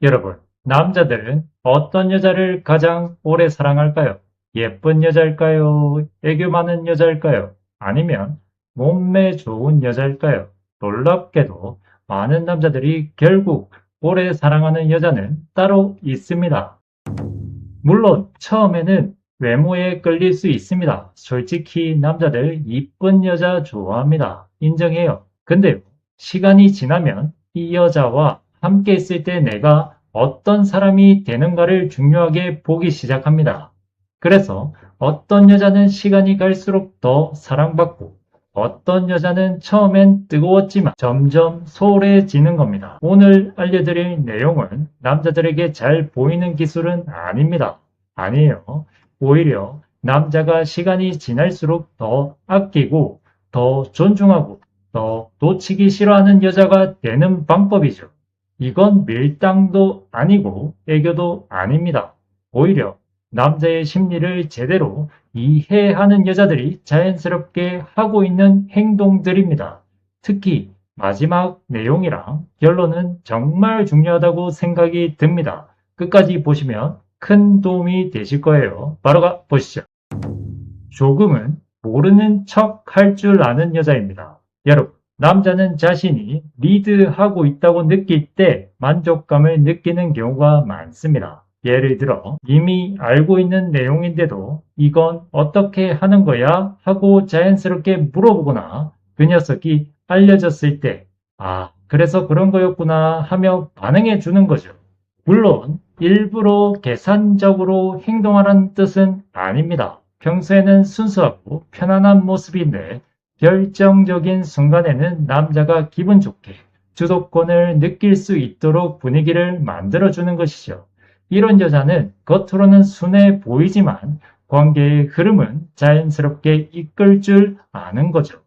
여러분, 남자들은 어떤 여자를 가장 오래 사랑할까요? 예쁜 여자일까요? 애교 많은 여자일까요? 아니면 몸매 좋은 여자일까요? 놀랍게도 많은 남자들이 결국 오래 사랑하는 여자는 따로 있습니다. 물론 처음에는 외모에 끌릴 수 있습니다. 솔직히 남자들 이쁜 여자 좋아합니다. 인정해요. 근데 시간이 지나면 이 여자와 함께 있을 때 내가 어떤 사람이 되는가를 중요하게 보기 시작합니다. 그래서 어떤 여자는 시간이 갈수록 더 사랑받고 어떤 여자는 처음엔 뜨거웠지만 점점 소홀해지는 겁니다. 오늘 알려드릴 내용은 남자들에게 잘 보이는 기술은 아닙니다. 아니에요. 오히려 남자가 시간이 지날수록 더 아끼고 더 존중하고 더 놓치기 싫어하는 여자가 되는 방법이죠. 이건 밀당도 아니고 애교도 아닙니다. 오히려 남자의 심리를 제대로 이해하는 여자들이 자연스럽게 하고 있는 행동들입니다. 특히 마지막 내용이랑 결론은 정말 중요하다고 생각이 듭니다. 끝까지 보시면 큰 도움이 되실 거예요. 바로 가 보시죠. 조금은 모르는 척 할 줄 아는 여자입니다. 여러분, 남자는 자신이 리드하고 있다고 느낄 때 만족감을 느끼는 경우가 많습니다. 예를 들어 이미 알고 있는 내용인데도 이건 어떻게 하는 거야? 하고 자연스럽게 물어보거나 그 녀석이 알려졌을 때 그래서 그런 거였구나 하며 반응해 주는 거죠. 물론 일부러 계산적으로 행동하라는 뜻은 아닙니다. 평소에는 순수하고 편안한 모습인데 결정적인 순간에는 남자가 기분 좋게 주도권을 느낄 수 있도록 분위기를 만들어주는 것이죠. 이런 여자는 겉으로는 순해 보이지만 관계의 흐름은 자연스럽게 이끌 줄 아는 거죠.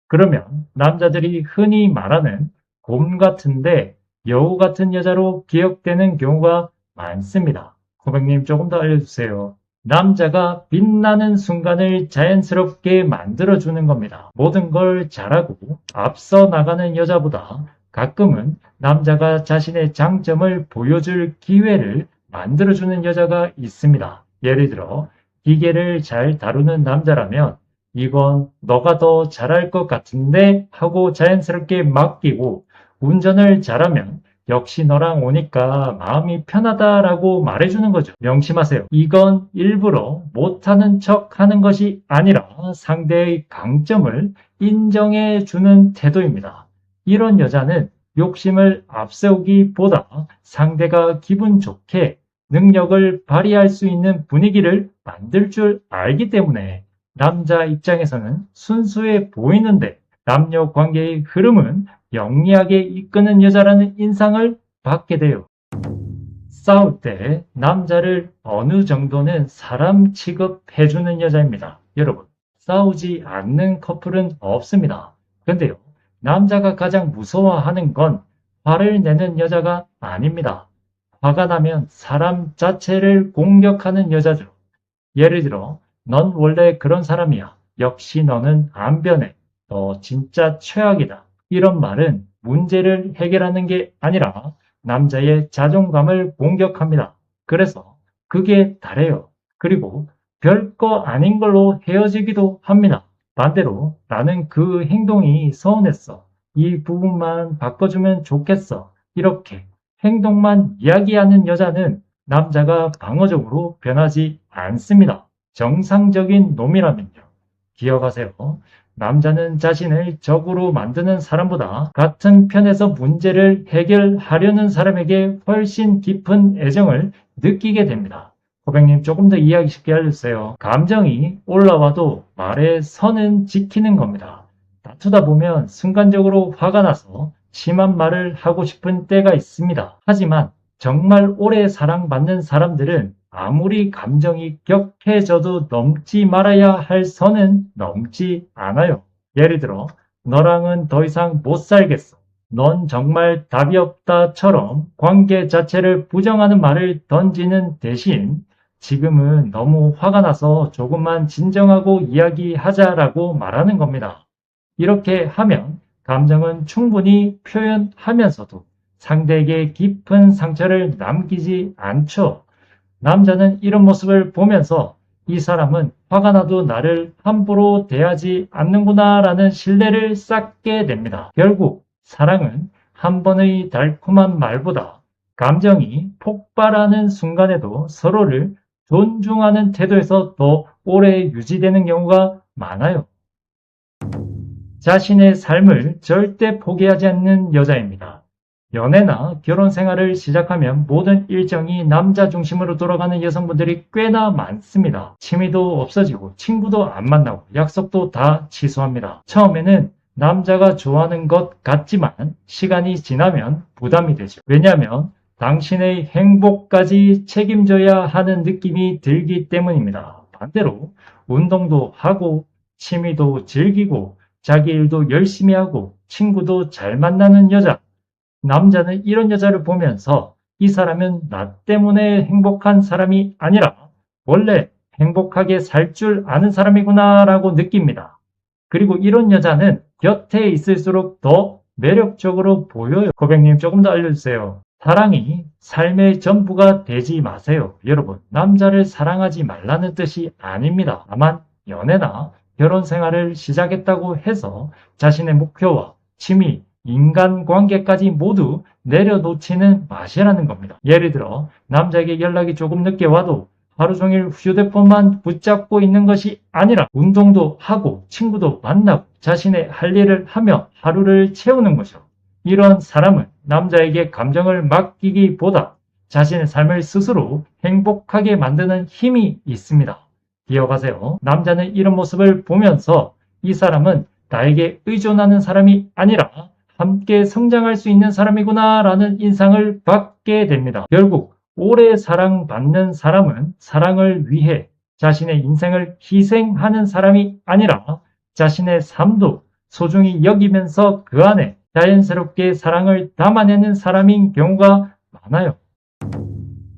그러면 남자들이 흔히 말하는 곰 같은데 여우 같은 여자로 기억되는 경우가 많습니다. 고객님 조금 더 알려주세요. 남자가 빛나는 순간을 자연스럽게 만들어주는 겁니다. 모든 걸 잘하고 앞서 나가는 여자보다 가끔은 남자가 자신의 장점을 보여줄 기회를 만들어주는 여자가 있습니다. 예를 들어 기계를 잘 다루는 남자라면 이건 너가 더 잘할 것 같은데 하고 자연스럽게 맡기고 운전을 잘하면 역시 너랑 오니까 마음이 편하다라고 말해주는 거죠. 명심하세요. 이건 일부러 못하는 척 하는 것이 아니라 상대의 강점을 인정해주는 태도입니다. 이런 여자는 욕심을 앞세우기보다 상대가 기분 좋게 능력을 발휘할 수 있는 분위기를 만들 줄 알기 때문에 남자 입장에서는 순수해 보이는데 남녀 관계의 흐름은 영리하게 이끄는 여자라는 인상을 받게 돼요. 싸울 때 남자를 어느 정도는 사람 취급해주는 여자입니다. 여러분, 싸우지 않는 커플은 없습니다. 근데요, 남자가 가장 무서워하는 건 화를 내는 여자가 아닙니다. 화가 나면 사람 자체를 공격하는 여자죠. 예를 들어, 넌 원래 그런 사람이야. 역시 너는 안 변해. 너 진짜 최악이다. 이런 말은 문제를 해결하는 게 아니라 남자의 자존감을 공격합니다. 그래서 그게 다래요. 그리고 별거 아닌 걸로 헤어지기도 합니다. 반대로 나는 그 행동이 서운했어. 이 부분만 바꿔주면 좋겠어. 이렇게 행동만 이야기하는 여자는 남자가 방어적으로 변하지 않습니다. 정상적인 놈이라면요. 기억하세요. 남자는 자신을 적으로 만드는 사람보다 같은 편에서 문제를 해결하려는 사람에게 훨씬 깊은 애정을 느끼게 됩니다. 고객님 조금 더 이해하기 쉽게 알려주세요. 감정이 올라와도 말의 선은 지키는 겁니다. 다투다 보면 순간적으로 화가 나서 심한 말을 하고 싶은 때가 있습니다. 하지만 정말 오래 사랑받는 사람들은 아무리 감정이 격해져도 넘지 말아야 할 선은 넘지 않아요. 예를 들어 너랑은 더 이상 못 살겠어. 넌 정말 답이 없다처럼 관계 자체를 부정하는 말을 던지는 대신 지금은 너무 화가 나서 조금만 진정하고 이야기하자라고 말하는 겁니다. 이렇게 하면 감정은 충분히 표현하면서도 상대에게 깊은 상처를 남기지 않죠. 남자는 이런 모습을 보면서 이 사람은 화가 나도 나를 함부로 대하지 않는구나 라는 신뢰를 쌓게 됩니다. 결국 사랑은 한 번의 달콤한 말보다 감정이 폭발하는 순간에도 서로를 존중하는 태도에서 더 오래 유지되는 경우가 많아요. 자신의 삶을 절대 포기하지 않는 여자입니다. 연애나 결혼 생활을 시작하면 모든 일정이 남자 중심으로 돌아가는 여성분들이 꽤나 많습니다. 취미도 없어지고 친구도 안 만나고 약속도 다 취소합니다. 처음에는 남자가 좋아하는 것 같지만 시간이 지나면 부담이 되죠. 왜냐하면 당신의 행복까지 책임져야 하는 느낌이 들기 때문입니다. 반대로 운동도 하고 취미도 즐기고 자기 일도 열심히 하고 친구도 잘 만나는 여자. 남자는 이런 여자를 보면서 이 사람은 나 때문에 행복한 사람이 아니라 원래 행복하게 살 줄 아는 사람이구나 라고 느낍니다. 그리고 이런 여자는 곁에 있을수록 더 매력적으로 보여요. 고백님 조금 더 알려주세요. 사랑이 삶의 전부가 되지 마세요. 여러분, 남자를 사랑하지 말라는 뜻이 아닙니다. 다만 연애나 결혼 생활을 시작했다고 해서 자신의 목표와 취미, 인간관계까지 모두 내려놓지는 마시라는 겁니다. 예를 들어 남자에게 연락이 조금 늦게 와도 하루 종일 휴대폰만 붙잡고 있는 것이 아니라 운동도 하고 친구도 만나고 자신의 할 일을 하며 하루를 채우는 거죠. 이런 사람은 남자에게 감정을 맡기기보다 자신의 삶을 스스로 행복하게 만드는 힘이 있습니다. 기억하세요. 남자는 이런 모습을 보면서 이 사람은 나에게 의존하는 사람이 아니라 함께 성장할 수 있는 사람이구나 라는 인상을 받게 됩니다. 결국 오래 사랑받는 사람은 사랑을 위해 자신의 인생을 희생하는 사람이 아니라 자신의 삶도 소중히 여기면서 그 안에 자연스럽게 사랑을 담아내는 사람인 경우가 많아요.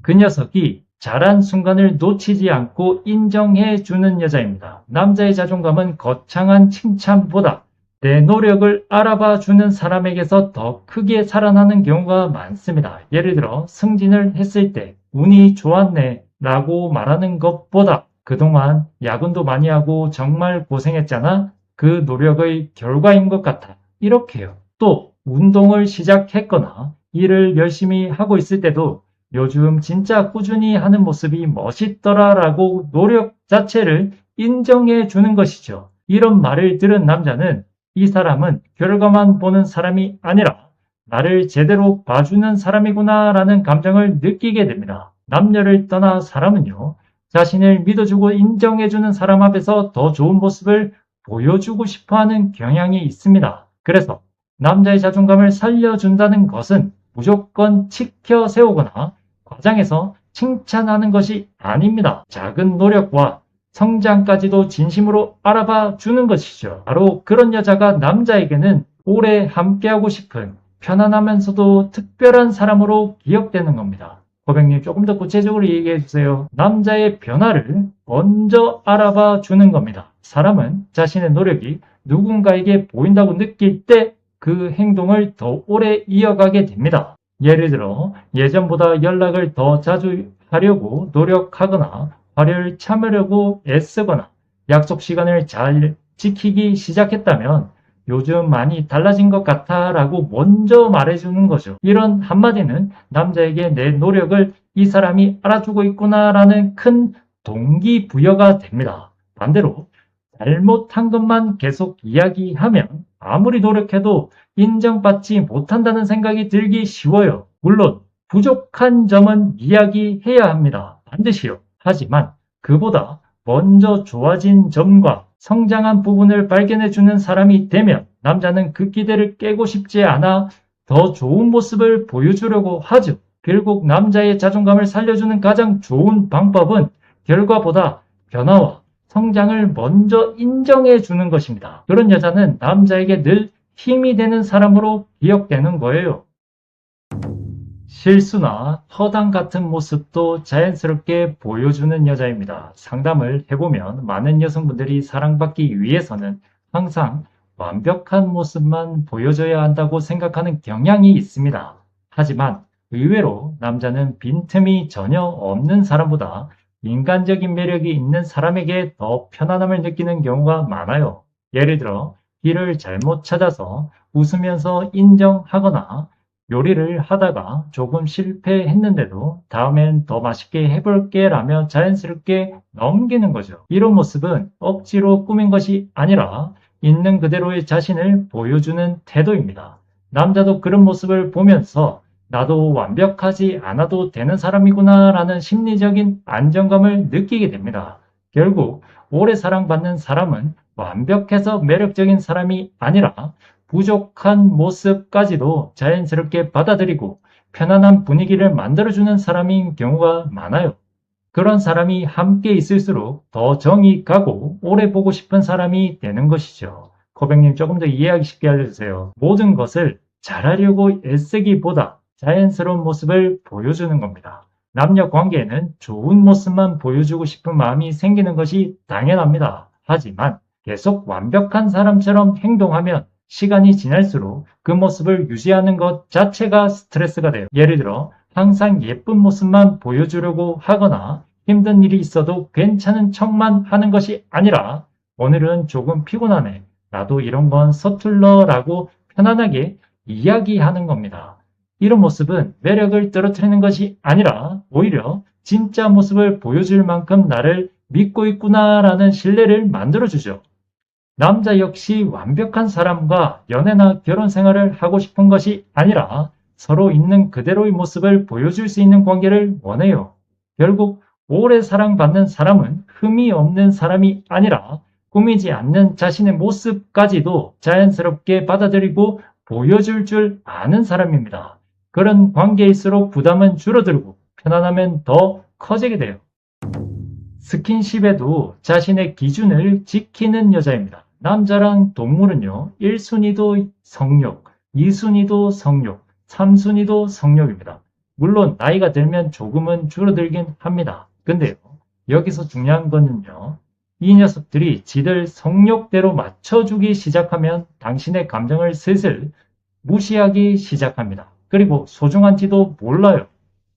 그 녀석이 잘한 순간을 놓치지 않고 인정해 주는 여자입니다. 남자의 자존감은 거창한 칭찬보다 내 노력을 알아봐 주는 사람에게서 더 크게 살아나는 경우가 많습니다. 예를 들어 승진을 했을 때 운이 좋았네 라고 말하는 것보다 그동안 야근도 많이 하고 정말 고생했잖아. 그 노력의 결과인 것 같아. 이렇게요. 또 운동을 시작했거나 일을 열심히 하고 있을 때도 요즘 진짜 꾸준히 하는 모습이 멋있더라 라고 노력 자체를 인정해 주는 것이죠. 이런 말을 들은 남자는 이 사람은 결과만 보는 사람이 아니라 나를 제대로 봐주는 사람이구나 라는 감정을 느끼게 됩니다. 남녀를 떠나 사람은요, 자신을 믿어주고 인정해주는 사람 앞에서 더 좋은 모습을 보여주고 싶어하는 경향이 있습니다. 그래서 남자의 자존감을 살려준다는 것은 무조건 치켜 세우거나 과장해서 칭찬하는 것이 아닙니다. 작은 노력과 성장까지도 진심으로 알아봐 주는 것이죠. 바로 그런 여자가 남자에게는 오래 함께하고 싶은 편안하면서도 특별한 사람으로 기억되는 겁니다. 고백님 조금 더 구체적으로 얘기해 주세요. 남자의 변화를 먼저 알아봐 주는 겁니다. 사람은 자신의 노력이 누군가에게 보인다고 느낄 때 그 행동을 더 오래 이어가게 됩니다. 예를 들어 예전보다 연락을 더 자주 하려고 노력하거나 화려를 참으려고 애쓰거나 약속 시간을 잘 지키기 시작했다면 요즘 많이 달라진 것 같아 라고 먼저 말해주는 거죠. 이런 한마디는 남자에게 내 노력을 이 사람이 알아주고 있구나 라는 큰 동기부여가 됩니다. 반대로 잘못한 것만 계속 이야기하면 아무리 노력해도 인정받지 못한다는 생각이 들기 쉬워요. 물론 부족한 점은 이야기해야 합니다. 반드시요. 하지만 그보다 먼저 좋아진 점과 성장한 부분을 발견해주는 사람이 되면 남자는 그 기대를 깨고 싶지 않아 더 좋은 모습을 보여주려고 하죠. 결국 남자의 자존감을 살려주는 가장 좋은 방법은 결과보다 변화와 성장을 먼저 인정해 주는 것입니다. 그런 여자는 남자에게 늘 힘이 되는 사람으로 기억되는 거예요. 실수나 허당 같은 모습도 자연스럽게 보여주는 여자입니다. 상담을 해보면 많은 여성분들이 사랑받기 위해서는 항상 완벽한 모습만 보여줘야 한다고 생각하는 경향이 있습니다. 하지만 의외로 남자는 빈틈이 전혀 없는 사람보다 인간적인 매력이 있는 사람에게 더 편안함을 느끼는 경우가 많아요. 예를 들어 길을 잘못 찾아서 웃으면서 인정하거나 요리를 하다가 조금 실패했는데도 다음엔 더 맛있게 해볼게 라며 자연스럽게 넘기는 거죠. 이런 모습은 억지로 꾸민 것이 아니라 있는 그대로의 자신을 보여주는 태도입니다. 남자도 그런 모습을 보면서 나도 완벽하지 않아도 되는 사람이구나 라는 심리적인 안정감을 느끼게 됩니다. 결국 오래 사랑받는 사람은 완벽해서 매력적인 사람이 아니라 부족한 모습까지도 자연스럽게 받아들이고 편안한 분위기를 만들어주는 사람인 경우가 많아요. 그런 사람이 함께 있을수록 더 정이 가고 오래 보고 싶은 사람이 되는 것이죠. 코백님 조금 더 이해하기 쉽게 알려주세요. 모든 것을 잘하려고 애쓰기보다 자연스러운 모습을 보여주는 겁니다. 남녀 관계에는 좋은 모습만 보여주고 싶은 마음이 생기는 것이 당연합니다. 하지만 계속 완벽한 사람처럼 행동하면 시간이 지날수록 그 모습을 유지하는 것 자체가 스트레스가 돼요. 예를 들어 항상 예쁜 모습만 보여주려고 하거나 힘든 일이 있어도 괜찮은 척만 하는 것이 아니라 오늘은 조금 피곤하네. 나도 이런 건 서툴러 라고 편안하게 이야기하는 겁니다. 이런 모습은 매력을 떨어뜨리는 것이 아니라 오히려 진짜 모습을 보여줄 만큼 나를 믿고 있구나라는 신뢰를 만들어주죠. 남자 역시 완벽한 사람과 연애나 결혼 생활을 하고 싶은 것이 아니라 서로 있는 그대로의 모습을 보여줄 수 있는 관계를 원해요. 결국 오래 사랑받는 사람은 흠이 없는 사람이 아니라 꾸미지 않는 자신의 모습까지도 자연스럽게 받아들이고 보여줄 줄 아는 사람입니다. 그런 관계일수록 부담은 줄어들고 편안하면 더 커지게 돼요. 스킨십에도 자신의 기준을 지키는 여자입니다. 남자란 동물은요, 1순위도 성욕, 2순위도 성욕, 3순위도 성욕입니다. 물론 나이가 들면 조금은 줄어들긴 합니다. 근데요, 여기서 중요한 거는요, 이 녀석들이 지들 성욕대로 맞춰주기 시작하면 당신의 감정을 슬슬 무시하기 시작합니다. 그리고 소중한지도 몰라요.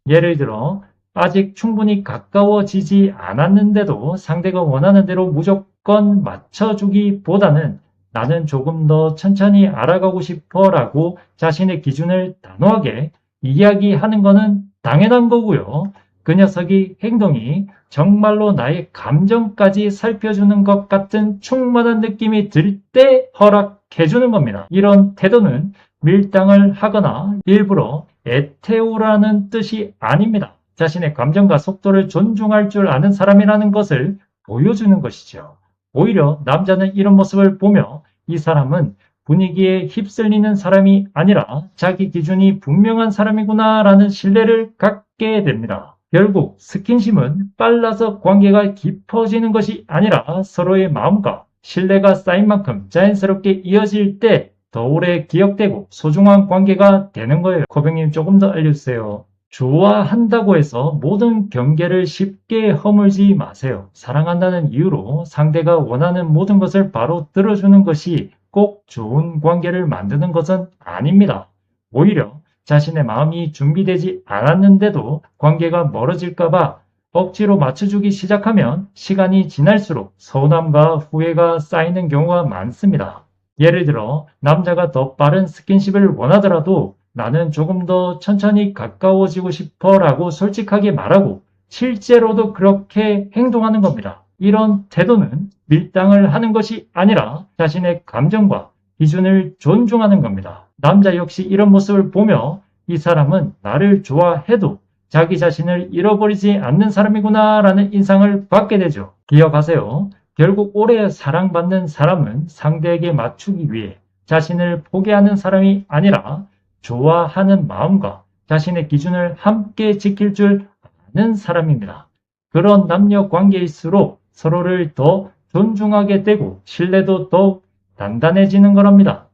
예를 들어 아직 충분히 가까워지지 않았는데도 상대가 원하는 대로 무조건 맞춰주기보다는 나는 조금 더 천천히 알아가고 싶어 라고 자신의 기준을 단호하게 이야기하는 것은 당연한 거고요. 그 녀석이 행동이 정말로 나의 감정까지 살펴주는 것 같은 충만한 느낌이 들 때 허락해주는 겁니다. 이런 태도는 밀당을 하거나 일부러 애태우라는 뜻이 아닙니다. 자신의 감정과 속도를 존중할 줄 아는 사람이라는 것을 보여주는 것이죠. 오히려 남자는 이런 모습을 보며 이 사람은 분위기에 휩쓸리는 사람이 아니라 자기 기준이 분명한 사람이구나 라는 신뢰를 갖게 됩니다. 결국 스킨십은 빨라서 관계가 깊어지는 것이 아니라 서로의 마음과 신뢰가 쌓인 만큼 자연스럽게 이어질 때 더 오래 기억되고 소중한 관계가 되는 거예요. 코백님 조금 더 알려주세요. 좋아한다고 해서 모든 경계를 쉽게 허물지 마세요. 사랑한다는 이유로 상대가 원하는 모든 것을 바로 들어주는 것이 꼭 좋은 관계를 만드는 것은 아닙니다. 오히려 자신의 마음이 준비되지 않았는데도 관계가 멀어질까봐 억지로 맞춰주기 시작하면 시간이 지날수록 서운함과 후회가 쌓이는 경우가 많습니다. 예를 들어 남자가 더 빠른 스킨십을 원하더라도 나는 조금 더 천천히 가까워지고 싶어 라고 솔직하게 말하고 실제로도 그렇게 행동하는 겁니다. 이런 태도는 밀당을 하는 것이 아니라 자신의 감정과 기준을 존중하는 겁니다. 남자 역시 이런 모습을 보며 이 사람은 나를 좋아해도 자기 자신을 잃어버리지 않는 사람이구나 라는 인상을 받게 되죠. 기억하세요. 결국 오래 사랑받는 사람은 상대에게 맞추기 위해 자신을 포기하는 사람이 아니라 좋아하는 마음과 자신의 기준을 함께 지킬 줄 아는 사람입니다. 그런 남녀 관계일수록 서로를 더 존중하게 되고 신뢰도 더욱 단단해지는 거랍니다.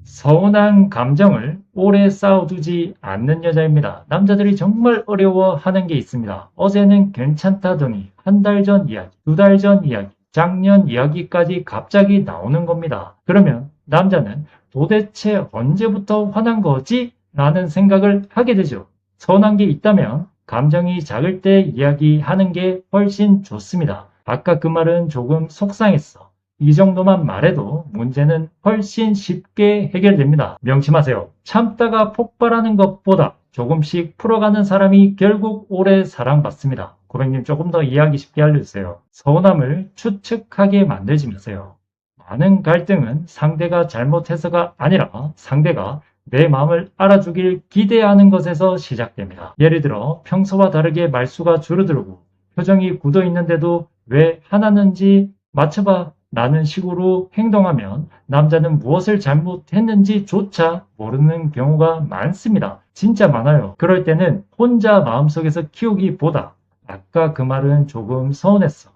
서운한 감정을 오래 쌓아두지 않는 여자입니다. 남자들이 정말 어려워하는 게 있습니다. 어제는 괜찮다더니 한 달 전 이야기, 2달 전 이야기, 작년 이야기까지 갑자기 나오는 겁니다. 그러면 남자는 도대체 언제부터 화난 거지? 라는 생각을 하게 되죠. 서운한 게 있다면 감정이 작을 때 이야기하는 게 훨씬 좋습니다. 아까 그 말은 조금 속상했어. 이 정도만 말해도 문제는 훨씬 쉽게 해결됩니다. 명심하세요. 참다가 폭발하는 것보다 조금씩 풀어가는 사람이 결국 오래 사랑받습니다. 고객님 조금 더 이해하기 쉽게 알려주세요. 서운함을 추측하게 만들지 마세요. 많은 갈등은 상대가 잘못해서가 아니라 상대가 내 마음을 알아주길 기대하는 것에서 시작됩니다. 예를 들어 평소와 다르게 말수가 줄어들고 표정이 굳어 있는데도 왜 화났는지 맞춰봐 라는 식으로 행동하면 남자는 무엇을 잘못했는지조차 모르는 경우가 많습니다. 진짜 많아요. 그럴 때는 혼자 마음속에서 키우기보다 아까 그 말은 조금 서운했어.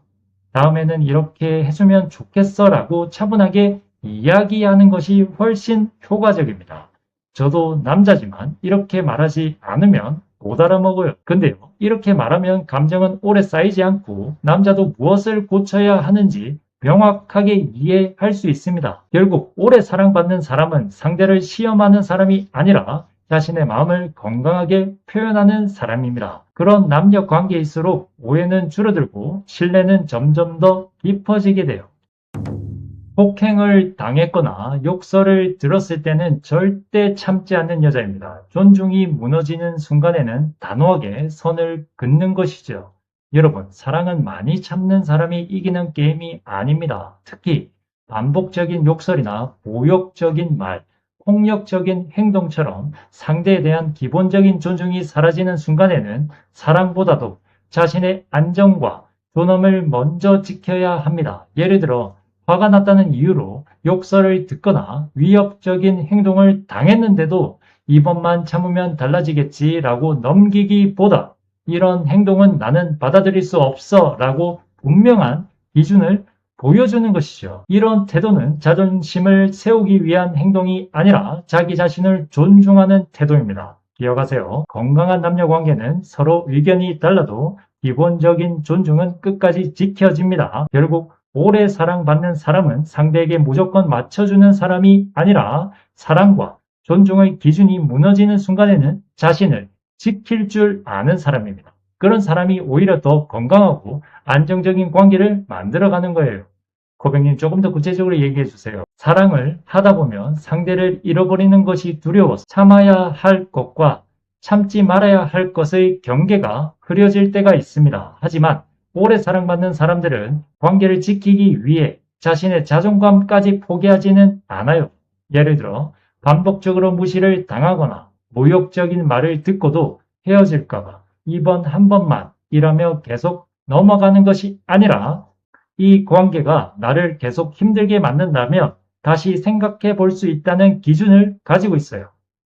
다음에는 이렇게 해주면 좋겠어 라고 차분하게 이야기하는 것이 훨씬 효과적입니다. 저도 남자지만 이렇게 말하지 않으면 못 알아먹어요. 근데요, 이렇게 말하면 감정은 오래 쌓이지 않고 남자도 무엇을 고쳐야 하는지 명확하게 이해할 수 있습니다. 결국 오래 사랑받는 사람은 상대를 시험하는 사람이 아니라 자신의 마음을 건강하게 표현하는 사람입니다. 그런 남녀 관계일수록 오해는 줄어들고 신뢰는 점점 더 깊어지게 돼요. 폭행을 당했거나 욕설을 들었을 때는 절대 참지 않는 여자입니다. 존중이 무너지는 순간에는 단호하게 선을 긋는 것이죠. 여러분, 사랑은 많이 참는 사람이 이기는 게임이 아닙니다. 특히 반복적인 욕설이나 모욕적인 말, 폭력적인 행동처럼 상대에 대한 기본적인 존중이 사라지는 순간에는 사랑보다도 자신의 안정과 존엄을 먼저 지켜야 합니다. 예를 들어 화가 났다는 이유로 욕설을 듣거나 위협적인 행동을 당했는데도 이번만 참으면 달라지겠지라고 넘기기보다 이런 행동은 나는 받아들일 수 없어 라고 분명한 기준을 보여주는 것이죠. 이런 태도는 자존심을 세우기 위한 행동이 아니라 자기 자신을 존중하는 태도입니다. 기억하세요. 건강한 남녀 관계는 서로 의견이 달라도 기본적인 존중은 끝까지 지켜집니다. 결국 오래 사랑받는 사람은 상대에게 무조건 맞춰주는 사람이 아니라 사랑과 존중의 기준이 무너지는 순간에는 자신을 지킬 줄 아는 사람입니다. 그런 사람이 오히려 더 건강하고 안정적인 관계를 만들어가는 거예요. 고객님 조금 더 구체적으로 얘기해 주세요. 사랑을 하다 보면 상대를 잃어버리는 것이 두려워서 참아야 할 것과 참지 말아야 할 것의 경계가 흐려질 때가 있습니다. 하지만 오래 사랑받는 사람들은 관계를 지키기 위해 자신의 자존감까지 포기하지는 않아요. 예를 들어 반복적으로 무시를 당하거나 모욕적인 말을 듣고도 헤어질까봐 이번 한 번만 이라며 계속 넘어가는 것이 아니라 이 관계가 나를 계속 힘들게 만든다면 다시 생각해 볼 수 있다는 기준을 가지고 있어요.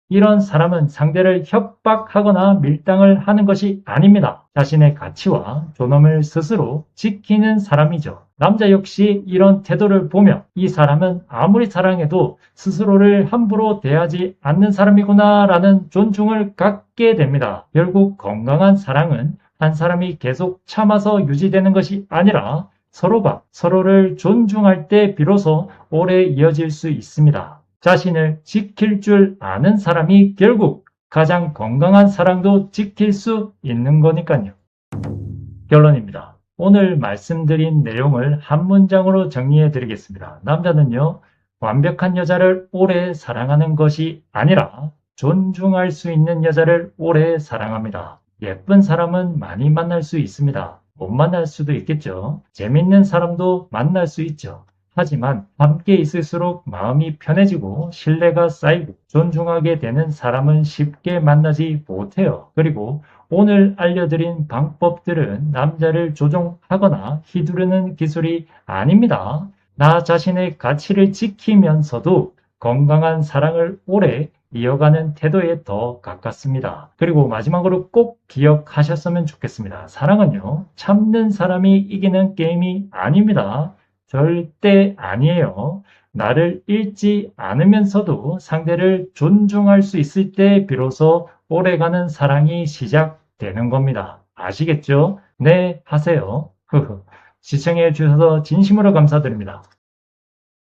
이런 사람은 상대를 협박하거나 밀당을 하는 것이 아닙니다. 자신의 가치와 존엄을 스스로 지키는 사람이죠. 남자 역시 이런 태도를 보며 이 사람은 아무리 사랑해도 스스로를 함부로 대하지 않는 사람이구나 라는 존중을 갖게 됩니다. 결국 건강한 사랑은 한 사람이 계속 참아서 유지되는 것이 아니라 서로가 서로를 존중할 때 비로소 오래 이어질 수 있습니다. 자신을 지킬 줄 아는 사람이 결국 가장 건강한 사랑도 지킬 수 있는 거니까요. 결론입니다. 오늘 말씀드린 내용을 한 문장으로 정리해 드리겠습니다. 남자는요, 완벽한 여자를 오래 사랑하는 것이 아니라 존중할 수 있는 여자를 오래 사랑합니다. 예쁜 사람은 많이 만날 수 있습니다. 못 만날 수도 있겠죠. 재밌는 사람도 만날 수 있죠. 하지만 함께 있을수록 마음이 편해지고 신뢰가 쌓이고 존중하게 되는 사람은 쉽게 만나지 못해요. 그리고 오늘 알려드린 방법들은 남자를 조종하거나 휘두르는 기술이 아닙니다. 나 자신의 가치를 지키면서도 건강한 사랑을 오래 이어가는 태도에 더 가깝습니다. 그리고 마지막으로 꼭 기억하셨으면 좋겠습니다. 사랑은요, 참는 사람이 이기는 게임이 아닙니다. 절대 아니에요. 나를 잃지 않으면서도 상대를 존중할 수 있을 때 비로소 오래가는 사랑이 시작되는 겁니다. 아시겠죠? 네, 하세요. 시청해 주셔서 진심으로 감사드립니다.